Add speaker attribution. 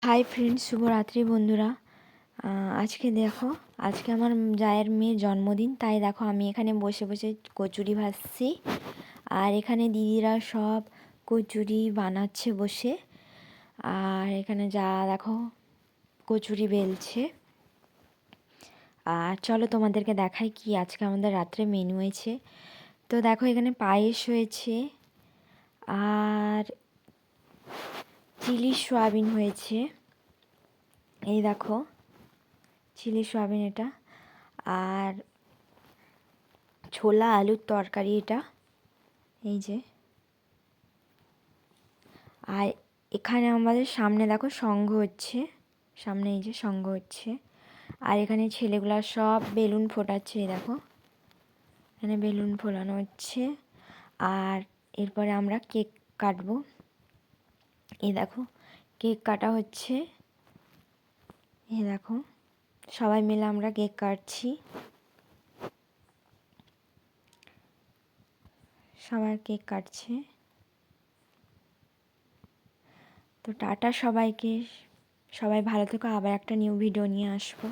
Speaker 1: Hi friends, শুভরাত্রি বন্ধুরা। আজকে দেখো, আজকে আমার জায়ের মেয়ের জন্মদিন, তাই দেখো আমি এখানে বসে বসে কচুরি ভাজছি। আর এখানে দিদিরা সব কচুরি বানাচ্ছে বসে। আর এখানে যা দেখো কচুরি বেলছে। আর চলো তোমাদেরকে দেখাই কি আজকে আমাদের রাত্রে মেনু হয়েছে। তো দেখো এখানে পায়েস হয়েছে, আর চিলি সয়াবিন হয়েছে। এই দেখো চিলি সয়াবিন এটা, আর ছোলা আলুর তরকারি এটা, এই যে। আর এখানে আমাদের সামনে দেখো সঙ্ঘ হচ্ছে, সামনে এই যে সঙ্ঘ হচ্ছে। আর এখানে ছেলেগুলা সব বেলুন ফোটাচ্ছে, এই দেখো এখানে বেলুন ফোলানো হচ্ছে। আর এরপরে আমরা কেক কাটবো, এই দেখো কেক কাটা হচ্ছে। এই দেখো সবাই মিলে আমরা কেক কাটছি, সবাই কেক কাটছে। তো টাটা সবাইকে, সবাই ভালো থেকো, আবার একটা নিউ ভিডিও নিয়ে আসবো।